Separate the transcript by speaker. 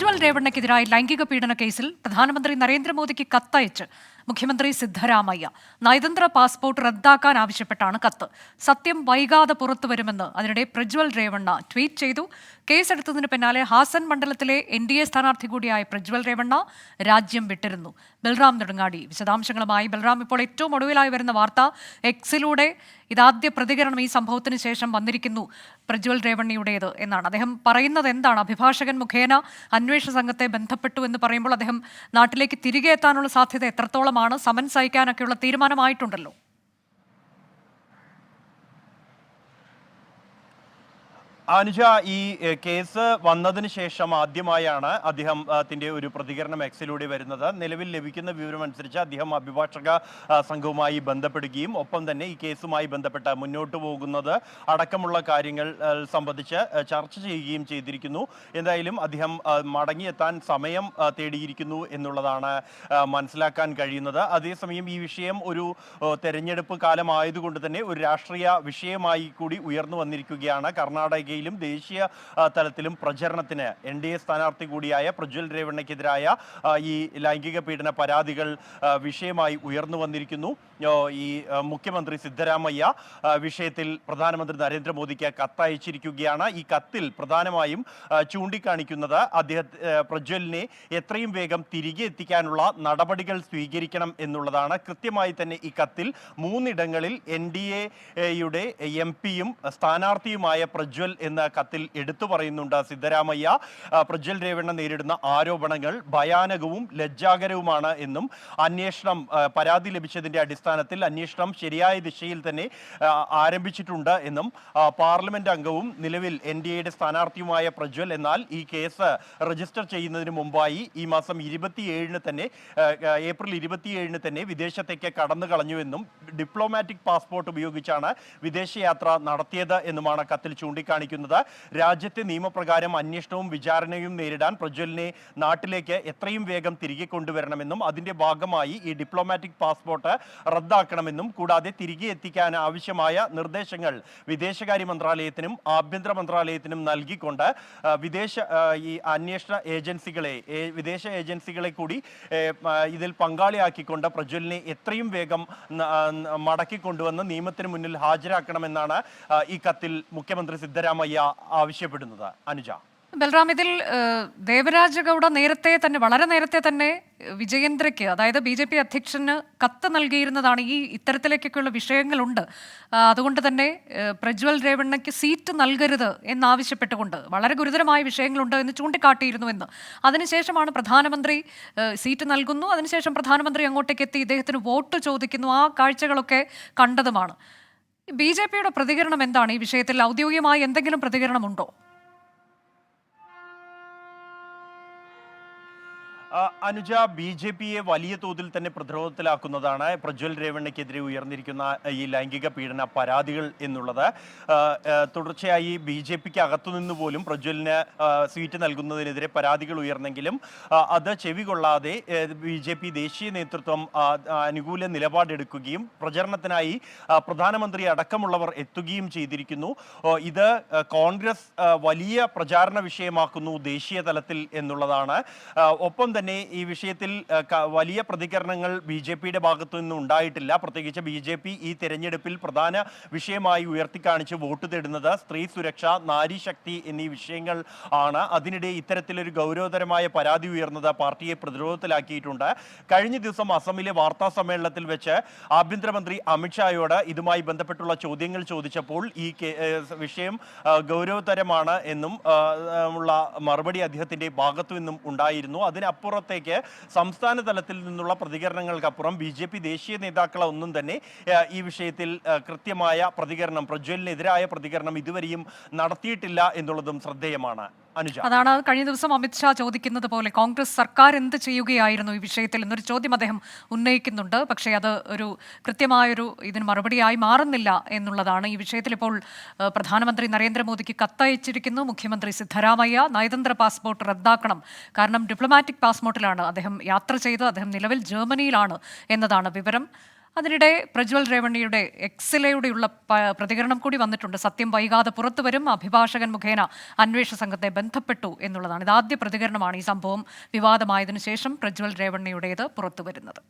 Speaker 1: പ്രജ്വൽ രേവണ്ണയ്ക്കെതിരായ ലൈംഗിക പീഡന കേസിൽ പ്രധാനമന്ത്രി നരേന്ദ്രമോദിക്ക് കത്തയച്ച് മുഖ്യമന്ത്രി സിദ്ധരാമയ്യ. നയതന്ത്ര പാസ്പോർട്ട് റദ്ദാക്കാൻ ആവശ്യപ്പെട്ടാണ് കത്ത്. സത്യം വൈകാതെ പുറത്തുവരുമെന്ന് അതിനിടെ പ്രജ്വൽ രേവണ്ണ ട്വീറ്റ് ചെയ്തു. കേസെടുത്തതിന് പിന്നാലെ ഹാസൻ മണ്ഡലത്തിലെ NDA സ്ഥാനാർത്ഥി കൂടിയായ പ്രജ്വൽ രേവണ്ണ രാജ്യം വിട്ടിരുന്നു. ബൽറാം നെടുങ്ങാടി വിശദാംശങ്ങളുമായി. ബൽറാം, ഇപ്പോൾ ഏറ്റവും ഒടുവിലായി വരുന്ന വാർത്ത എക്സിലൂടെ ഇതാദ്യ പ്രതികരണം ഈ സംഭവത്തിന് ശേഷം വന്നിരിക്കുന്നു പ്രജ്വൽ രേവണ്ണയുടേത് എന്നാണ്. അദ്ദേഹം പറയുന്നത് എന്താണ്? അഭിഭാഷകൻ മുഖേന അന്വേഷണ സംഘത്തെ ബന്ധപ്പെട്ടു എന്ന് പറയുമ്പോൾ അദ്ദേഹം നാട്ടിലേക്ക് തിരികെ എത്താനുള്ള സാധ്യത എത്രത്തോളമാണ്? സമൻസ് അയക്കാനൊക്കെയുള്ള തീരുമാനമായിട്ടുണ്ടല്ലോ.
Speaker 2: അനുജ, ഈ കേസ് വന്നതിന് ശേഷം ആദ്യമായാണ് അദ്ദേഹത്തിന്റെ ഒരു പ്രതികരണം എക്സിലൂടെ വരുന്നത്. നിലവിൽ ലഭിക്കുന്ന വിവരമനുസരിച്ച് അദ്ദേഹം അഭിഭാഷക സംഘവുമായി ബന്ധപ്പെടുകയും ഒപ്പം തന്നെ ഈ കേസുമായി ബന്ധപ്പെട്ട് മുന്നോട്ട് പോകുന്നത് അടക്കമുള്ള കാര്യങ്ങൾ സംബന്ധിച്ച് ചർച്ച ചെയ്യുകയും ചെയ്തിരിക്കുന്നു. എന്തായാലും അദ്ദേഹം മടങ്ങിയെത്താൻ സമയം തേടിയിരിക്കുന്നു എന്നുള്ളതാണ് മനസ്സിലാക്കാൻ കഴിയുന്നത്. അതേസമയം ഈ വിഷയം ഒരു തെരഞ്ഞെടുപ്പ് കാലമായതുകൊണ്ട് തന്നെ ഒരു രാഷ്ട്രീയ വിഷയമായി കൂടി ഉയർന്നു വന്നിരിക്കുകയാണ്. കർണാടക ദേശീയ തലത്തിലും പ്രചരണത്തിന് NDA സ്ഥാനാർത്ഥി കൂടിയായ പ്രജ്വൽ രേവണ്ണയ്ക്കെതിരായ ഈ ലൈംഗിക പീഡന പരാതികൾ വിഷയമായി ഉയർന്നു വന്നിരിക്കുന്നു. ഈ മുഖ്യമന്ത്രി സിദ്ധരാമയ്യ വിഷയത്തിൽ പ്രധാനമന്ത്രി നരേന്ദ്രമോദിക്ക് കത്തയച്ചിരിക്കുകയാണ്. ഈ കത്തിൽ പ്രധാനമായും ചൂണ്ടിക്കാണിക്കുന്നത് പ്രജ്വലിനെ എത്രയും വേഗം തിരികെ എത്തിക്കാനുള്ള നടപടികൾ സ്വീകരിക്കണം എന്നുള്ളതാണ്. കൃത്യമായി തന്നെ ഈ കത്തിൽ 3 ഇടങ്ങളിൽ NDAയുടെ MP-യും സ്ഥാനാർത്ഥിയുമായ പ്രജ്വൽ എന്ന കത്തിൽ എടുത്തു പറയുന്നുണ്ട് സിദ്ധരാമയ്യ. പ്രജ്വൽ രേവണ്ണ നേരിടുന്ന ആരോപണങ്ങൾ ഭയാനകവും ലജ്ജാകരവുമാണ് എന്നും അന്വേഷണം പരാതി ലഭിച്ചതിന്റെ അടിസ്ഥാനത്തിൽ അന്വേഷണം ശരിയായ ദിശയിൽ തന്നെ ആരംഭിച്ചിട്ടുണ്ട് എന്നും പാർലമെന്റ് അംഗവും നിലവിൽ NDAയുടെ സ്ഥാനാർത്ഥിയുമായ പ്രജ്വൽ എന്നാൽ ഈ കേസ് രജിസ്റ്റർ ചെയ്യുന്നതിന് മുമ്പായി ഈ മാസം 27-ന് തന്നെ ഏപ്രിൽ 27-ന് തന്നെ വിദേശത്തേക്ക് കടന്നു കളഞ്ഞുവെന്നും ഡിപ്ലോമാറ്റിക് പാസ്പോർട്ട് ഉപയോഗിച്ചാണ് വിദേശയാത്ര നടത്തിയത് എന്നുമാണ് കത്തിൽ ചൂണ്ടിക്കാണിക്കുന്നത്. രാജ്യത്തെ നിയമപ്രകാരം അന്വേഷണവും വിചാരണയും നേരിടാൻ പ്രജ്വലിനെ നാട്ടിലേക്ക് എത്രയും വേഗം തിരികെ കൊണ്ടുവരണമെന്നും അതിന്റെ ഭാഗമായി ഈ ഡിപ്ലോമാറ്റിക് പാസ്പോർട്ട് റദ്ദാക്കണമെന്നും കൂടാതെ തിരികെ എത്തിക്കാൻ ആവശ്യമായ നിർദ്ദേശങ്ങൾ വിദേശകാര്യ മന്ത്രാലയത്തിനും ആഭ്യന്തര മന്ത്രാലയത്തിനും നൽകിക്കൊണ്ട് ഈ അന്വേഷണ വിദേശ ഏജൻസികളെ കൂടി ഇതിൽ പങ്കാളിയാക്കിക്കൊണ്ട് പ്രജ്വലിനെ എത്രയും വേഗം മടക്കിക്കൊണ്ടുവന്ന് നിയമത്തിന് മുന്നിൽ ഹാജരാക്കണമെന്നാണ് ഈ കത്തിൽ മുഖ്യമന്ത്രി സിദ്ധരാമയ്യ ആവശ്യപ്പെടുന്നത്. അനുജ,
Speaker 1: ബൽറാം, ഇതിൽ ദേവരാജ ഗൌഡ വളരെ നേരത്തെ തന്നെ വിജയേന്ദ്രയ്ക്ക്, അതായത് BJP അധ്യക്ഷന് കത്ത് നൽകിയിരുന്നതാണ്. ഈ ഇത്തരത്തിലേക്കൊക്കെയുള്ള വിഷയങ്ങളുണ്ട്, അതുകൊണ്ട് തന്നെ പ്രജ്വൽ രേവണ്ണയ്ക്ക് സീറ്റ് നൽകരുത് എന്നാവശ്യപ്പെട്ടുകൊണ്ട് വളരെ ഗുരുതരമായ വിഷയങ്ങളുണ്ട് എന്ന് ചൂണ്ടിക്കാട്ടിയിരുന്നുവെന്ന്. അതിനുശേഷമാണ് പ്രധാനമന്ത്രി സീറ്റ് നൽകുന്നു, അതിനുശേഷം പ്രധാനമന്ത്രി അങ്ങോട്ടേക്ക് എത്തി ഇദ്ദേഹത്തിന് വോട്ട് ചോദിക്കുന്നു. ആ കാഴ്ചകളൊക്കെ കണ്ടതുമാണ്. BJPയുടെ പ്രതികരണം എന്താണ് ഈ വിഷയത്തിൽ? ഔദ്യോഗികമായി എന്തെങ്കിലും പ്രതികരണമുണ്ടോ?
Speaker 2: അനുജ, BJPയെ വലിയ തോതിൽ തന്നെ പ്രതിരോധത്തിലാക്കുന്നതാണ് പ്രജ്വൽ രേവണ്ണയ്ക്കെതിരെ ഉയർന്നിരിക്കുന്ന ഈ ലൈംഗിക പീഡന പരാതികൾ എന്നുള്ളത്. തുടർച്ചയായി BJPക്ക് അകത്തുനിന്ന് പോലും പ്രജ്വലിന് സീറ്റ് നൽകുന്നതിനെതിരെ പരാതികൾ ഉയർന്നെങ്കിലും അത് ചെവികൊള്ളാതെ BJP ദേശീയ നേതൃത്വം അനുകൂല നിലപാടെടുക്കുകയും പ്രചരണത്തിനായി പ്രധാനമന്ത്രി അടക്കമുള്ളവർ എത്തുകയും ചെയ്തിരിക്കുന്നു. ഇത് കോൺഗ്രസ് വലിയ പ്രചാരണ വിഷയമാക്കുന്നു ദേശീയ തലത്തിൽ എന്നുള്ളതാണ്. ഒപ്പം തന്നെ ഈ വിഷയത്തിൽ വലിയ പ്രതികരണങ്ങൾ BJPയുടെ ഭാഗത്തു നിന്നും ഉണ്ടായിട്ടില്ല. പ്രത്യേകിച്ച് BJP ഈ തെരഞ്ഞെടുപ്പിൽ പ്രധാന വിഷയമായി ഉയർത്തിക്കാണിച്ച് വോട്ട് തേടുന്നത് സ്ത്രീ സുരക്ഷ, നാരീശക്തി എന്നീ വിഷയങ്ങൾ ആണ്. അതിനിടെ ഇത്തരത്തിലൊരു ഗൗരവതരമായ പരാതി ഉയർന്നത് പാർട്ടിയെ പ്രതിരോധത്തിലാക്കിയിട്ടുണ്ട്. കഴിഞ്ഞ ദിവസം അസമിലെ വാർത്താ സമ്മേളനത്തിൽ വെച്ച് ആഭ്യന്തരമന്ത്രി അമിത്ഷായോട് ഇതുമായി ബന്ധപ്പെട്ടുള്ള ചോദ്യങ്ങൾ ചോദിച്ചപ്പോൾ ഈ വിഷയം ഗൗരവതരമാണ് എന്നും ഉള്ള മറുപടി അദ്ദേഹത്തിന്റെ ഭാഗത്തു നിന്നും ഉണ്ടായിരുന്നു. അതിനപ്പുറത്തേക്ക് സംസ്ഥാന തലത്തിൽ നിന്നുള്ള പ്രതികരണങ്ങൾക്കപ്പുറം BJP ദേശീയ നേതാക്കൾ ഒന്നും തന്നെ ഈ വിഷയത്തിൽ കൃത്യമായ പ്രതികരണം, പ്രജ്വലിനെതിരായ പ്രതികരണം ഇതുവരെയും നടത്തിയിട്ടില്ല എന്നുള്ളതും ശ്രദ്ധേയമാണ്.
Speaker 1: അതാണ് കഴിഞ്ഞ ദിവസം അമിത്ഷാ ചോദിക്കുന്നത് പോലെ കോൺഗ്രസ് സർക്കാർ എന്ത് ചെയ്യുകയായിരുന്നു ഈ വിഷയത്തിൽ എന്നൊരു ചോദ്യം അദ്ദേഹം ഉന്നയിക്കുന്നുണ്ട്. പക്ഷേ അത് ഒരു കൃത്യമായൊരു ഇതിന് മറുപടിയായി മാറുന്നില്ല എന്നുള്ളതാണ്. ഈ വിഷയത്തിൽ ഇപ്പോൾ പ്രധാനമന്ത്രി നരേന്ദ്രമോദിക്ക് കത്തയച്ചിരിക്കുന്നു മുഖ്യമന്ത്രി സിദ്ധരാമയ്യ. നയതന്ത്ര പാസ്പോർട്ട് റദ്ദാക്കണം, കാരണം ഡിപ്ലോമാറ്റിക് പാസ്പോർട്ടിലാണ് അദ്ദേഹം യാത്ര ചെയ്ത് അദ്ദേഹം നിലവിൽ ജർമ്മനിയിലാണ് എന്നതാണ് വിവരം. അതിനിടെ പ്രജ്വൽ രേവണ്ണിയുടെ എക്സിലൂടെയുള്ള പ്രതികരണം കൂടി വന്നിട്ടുണ്ട്. സത്യം വൈകാതെ പുറത്തുവരും, അഭിഭാഷകൻ മുഖേന അന്വേഷണ സംഘത്തെ ബന്ധപ്പെട്ടു എന്നുള്ളതാണ്. ഇതാദ്യ പ്രതികരണമാണ് ഈ സംഭവം വിവാദമായതിനു ശേഷം പ്രജ്വൽ രേവണ്ണിയുടേത് പുറത്തുവരുന്നത്.